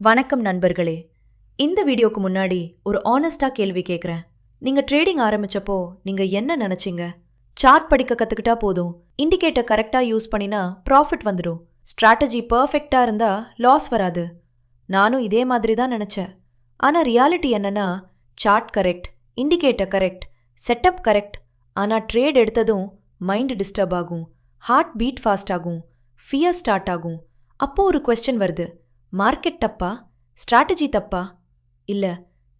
வணக்கம் நண்பர்களே. இந்த வீடியோக்கு முன்னாடி ஒரு ஆனஸ்டா கேள்வி கேட்குறேன். நீங்க ட்ரேடிங் ஆரம்பிச்சப்போ நீங்க என்ன நினைச்சீங்க? சார்ட் படிக்க கத்துக்கிட்டா போதும், இண்டிகேட்டர் கரெக்டா யூஸ் பண்ணினா ப்ராஃபிட் வந்துடும், ஸ்ட்ராட்டஜி பர்ஃபெக்டா இருந்தா லாஸ் வராது. நானும் இதே மாதிரி தான் நினைச்சேன். ஆனா ரியாலிட்டி என்னன்னா, chart correct, indicator correct, setup correct, ஆனா ட்ரேட் எடுத்ததும் மைண்ட் டிஸ்டர்ப் ஆகும், ஹார்ட் பீட் ஃபாஸ்ட் ஆகும், ஃபியர் ஸ்டார்ட் ஆகும். அப்போ ஒரு கொஸ்டின் வருது, மார்க்கெட் தப்பா, ஸ்ட்ராட்டஜி தப்பா, இல்ல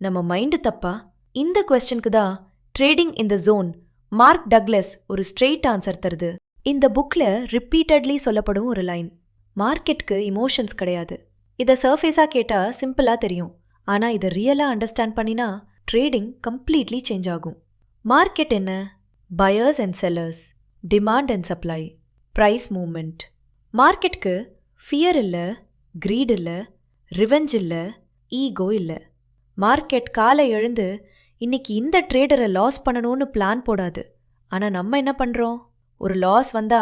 நம்ம மைண்டு தப்பா? இந்த கொஸ்டினுக்கு தான் trading in the zone Mark Douglas ஒரு ஸ்ட்ரெயிட் ஆன்சர் தருது. இந்த புக்ல ரிப்பீட்டட்லி சொல்லப்படும் ஒரு லைன், மார்க்கெட்க்கு இமோஷன்ஸ் கிடையாது. இதை சர்ஃபேஸா கேட்டா சிம்பிளா தெரியும், ஆனா இதை ரியலா அண்டர்ஸ்டாண்ட் பண்ணினா ட்ரேடிங் கம்ப்ளீட்லி சேஞ்ச் ஆகும். மார்க்கெட் என்ன? Buyers and sellers, demand and supply, price movement. மார்க்கெட்க்கு ஃபியர் இல்லை, கிரீட் இல்லை, ரிவெஞ்ச் இல்லை, ஈகோ இல்லை. மார்க்கெட் காலை எழுந்து இன்னைக்கு இந்த ட்ரேடரை லாஸ் பண்ணணும்னு பிளான் போடாது. ஆனால் நம்ம என்ன பண்ணுறோம்? ஒரு லாஸ் வந்தா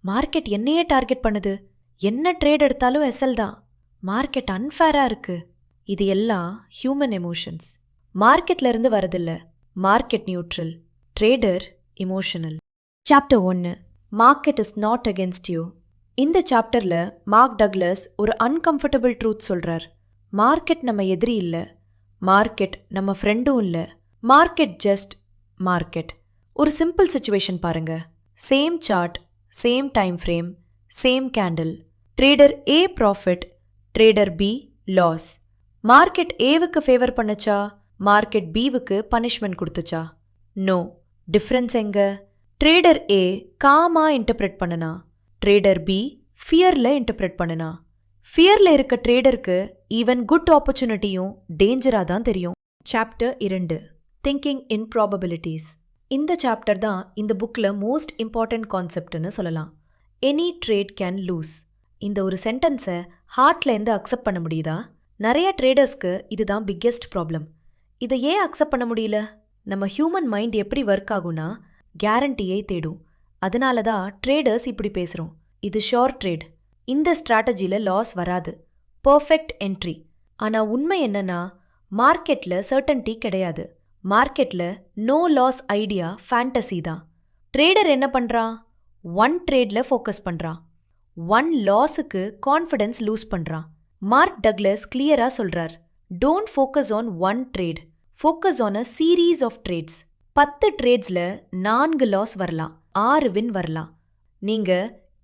மார்க்கெட் என்னையே டார்கெட் பண்ணுது, என்ன ட்ரேட் எடுத்தாலும் எஸ்எல் தான், மார்க்கெட் அன்ஃபேராக இருக்கு. இது எல்லாம் ஹியூமன் எமோஷன்ஸ். மார்க்கெட்ல இருந்து வரதில்ல, market neutral, trader emotional. Chapter 1, market is not against you. இந்த சாப்டர்ல மார்க் டக்லஸ் ஒரு அன்கம்ஃபர்டபுள் ட்ரூத் சொல்றார். மார்க்கெட் நம்ம எதிரி இல்லை, மார்க்கெட் நம்ம ஃப்ரெண்டும் இல்லை, மார்க்கெட் ஜஸ்ட் மார்க்கெட். ஒரு சிம்பிள் சிச்சுவேஷன் பாருங்க. Same chart, same time frame, same candle. Trader A profit, trader B loss. Market ஏவுக்கு ஃபேவர் பண்ணுச்சா, மார்க்கெட் பிவுக்கு பனிஷ்மெண்ட் கொடுத்துச்சா? நோ. டிஃப்ரென்ஸ் எங்க? ட்ரேடர் ஏ காமா இன்டர்பிரட் பண்ணனா, ட்ரேடர் பி ஃபியர்ல இன்டர்பிரட் பண்ணனா. ஃபியர்ல இருக்க ட்ரேடருக்கு ஈவன் குட் ஆப்பர்ச்சுனிட்டியும் டேஞ்சரா தான் தெரியும். சாப்டர் 2, திங்கிங் இன் ப்ராபபிலிட்டிஸ். இந்த சாப்டர் தான் இந்த புக்ல மோஸ்ட் இம்பார்ட்டன்ட் கான்செப்ட்னு சொல்லலாம். Any trade can loose. இந்த ஒரு சென்டென்ஸை ஹார்ட்ல இருந்து அக்செப்ட் பண்ண முடியுதா? நிறைய ட்ரேடர்ஸ்க்கு இதுதான் பிக்கெஸ்ட் ப்ராப்ளம். இதை ஏன் அக்செப்ட் பண்ண முடியல? நம்ம ஹியூமன் மைண்ட் எப்படி ஒர்க் ஆகும்னா, கேரண்டியை தேடும். அதனால தான் ட்ரேடர்ஸ் இப்படி பேசுகிறோம். இது ஷோர் ட்ரேட், இந்த ஸ்ட்ராட்டஜியில் லாஸ் வராது, பர்ஃபெக்ட் என்ட்ரி. ஆனால் உண்மை என்னன்னா, மார்க்கெட்டில் சர்டன்டி கிடையாது. மார்க்கெட்டில் நோ லாஸ் ஐடியா ஃபேண்டசி தான். ட்ரேடர் என்ன பண்ணுறான்? ஒன் ட்ரேடில் ஃபோக்கஸ் பண்ணுறான், ஒன் லாஸுக்கு கான்ஃபிடன்ஸ் லூஸ் பண்ணுறான். மார்க் டக்லஸ் கிளியராக சொல்கிறார், don't focus on one trade, focus on a series of trades. 10 ட்ரேட்ஸில் 4 லாஸ் வரலாம், 6 வின் வரலாம். நீங்க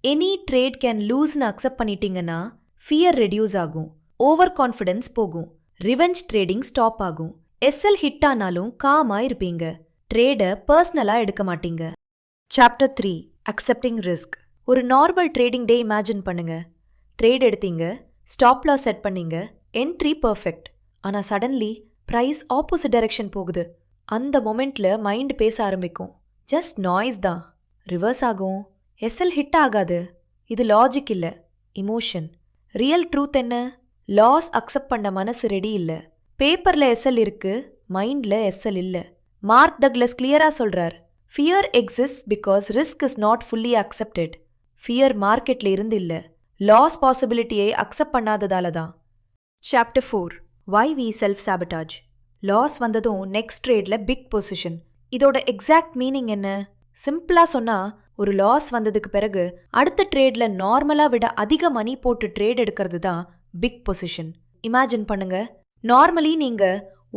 எனி ட்ரேட் கேன் லூஸ்னு அக்செப்ட் பண்ணிட்டீங்கன்னா ஃபியர் ரெடியூஸ் ஆகும், ஓவர் கான்ஃபிடன்ஸ் போகும், ரிவெஞ்ச் ட்ரேடிங் ஸ்டாப் ஆகும். எஸ்எல் ஹிட் ஆனாலும் காமா இருப்பீங்க, ட்ரேடை பர்சனலா எடுக்க மாட்டீங்க. Chapter 3, accepting risk. ஒரு நார்மல் ட்ரேடிங் டே இமேஜின் பண்ணுங்க. ட்ரேட் எடுத்தீங்க, ஸ்டாப் லாஸ் செட் பண்ணீங்க, என்ட்ரி பர்ஃபெக்ட். ஆனா சடன்லி பிரைஸ் ஆப்போசிட் டைரக்ஷன் போகுது. அந்த மொமெண்ட்ல மைண்ட் பேச ஆரம்பிக்கும், ஜஸ்ட் நாய்ஸ் தான், ரிவர்ஸ் ஆகும், எஸ்எல் ஹிட் ஆகாது. இது லாஜிக் இல்லை, இமோஷன். ரியல் ட்ரூத் என்ன? லாஸ் அக்செப்ட் பண்ண மனசு ரெடி இல்லை. பேப்பர்ல எஸ்எல் இருக்கு, மைண்ட்ல எஸ்எல் இல்லை. மார்க் டக்லஸ் கிளியரா சொல்றார், fear exist because risk is not fully accepted. Fear மார்க்கெட்ல இருந்து இல்லை, லாஸ் பாசிபிலிட்டியை அக்செப்ட் பண்ணாததால தான். Chapter 4, why we self sabotage. Loss வந்ததும் நெக்ஸ்ட் ட்ரேட்ல பிக் பொசிஷன். இதோட எக்ஸாக்ட் மீனிங் என்ன? சிம்பிளா சொன்னா, ஒரு லாஸ் வந்ததுக்கு பிறகு அடுத்த ட்ரேட்ல நார்மலா விட அதிக மணி போட்டு ட்ரேட் எடுக்கிறது தான் பிக் பொசிஷன். இமேஜின் பண்ணுங்க, நார்மலி நீங்க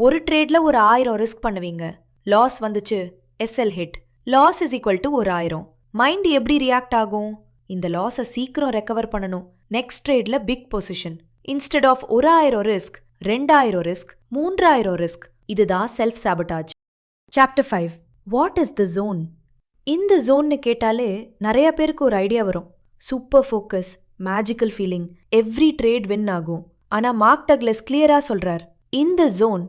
ஒரு ட்ரேட்ல ஒரு 1000 ரிஸ்க் பண்ணுவீங்க, லாஸ் வந்துச்சு, SL hit, loss is equal to 1000. Mind எப்படி ரியாக்ட் ஆகும்? இந்த லாஸை சீக்கிரம் ரெக்கவர் பண்ணணும், நெக்ஸ்ட் ட்ரேட்ல big position. Instead of 1000 risk 2000 risk, 3000 risk. இதுதான் self sabotage. Chapter 5, what is the zone. இந்த ஜோன்னு கேட்டாலே நிறைய பேருக்கு ஒரு ஐடியா வரும், super focus, magical feeling, every trade win ஆகும். ஆனால் மார்க் டக்லஸ் கிளியரா சொல்றார், இந்த ஜோன்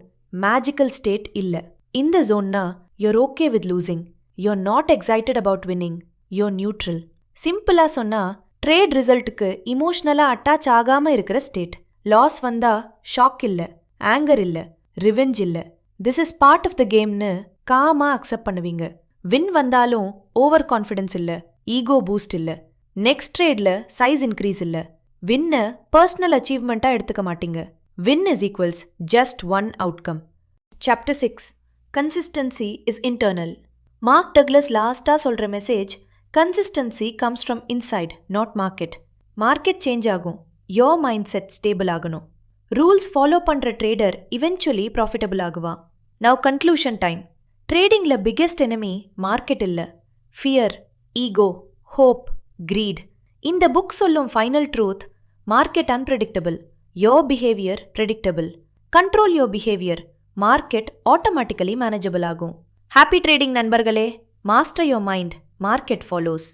மேஜிக்கல் ஸ்டேட் இல்லை. இந்த ஜோன்னா you're okay with losing, you're not excited about winning, you're neutral. சிம்பிளா சொன்னா, ட்ரேட் ரிசல்ட்டுக்கு இமோஷனலா அட்டாச் ஆகாம இருக்கிற ஸ்டேட். லாஸ் வந்தா ஷாக் இல்லை, ஆங்கர் இல்லை, ரிவெஞ்ச் இல்லை, this is part of the கேம்னு காமா அக்செப்ட் பண்ணுவீங்க. வின் வந்தாலும் ஓவர் கான்ஃபிடன்ஸ் இல்லை, ஈகோ பூஸ்ட் இல்லை, நெக்ஸ்ட் ட்ரேட்ல சைஸ் இன்க்ரீஸ் இல்லை, வின்னை பர்சனல் அச்சீவ்மெண்ட்டாக எடுத்துக்க மாட்டீங்க. Win is equals just one outcome. Chapter 6 consistency is internal. Mark Douglas லாஸ்ட்டாக சொல்கிற message, consistency comes from inside, not market. Market change ஆகும், யோர் மைண்ட் செட் ஸ்டேபிள் ஆகணும். ரூல்ஸ் ஃபாலோ பண்ணுற ட்ரேடர் இவென்ச்சுவலி ப்ராஃபிட்டபிள் ஆகுவான். Now conclusion time. ட்ரேடிங்கில் biggest enemy market இல்லை, fear, ego, hope, greed. இந்த book சொல்லும் final truth, market unpredictable, your behaviour predictable. Control your behaviour, market automatically manageable ஆகும். Happy trading நண்பர்களே. Master your mind, market follows.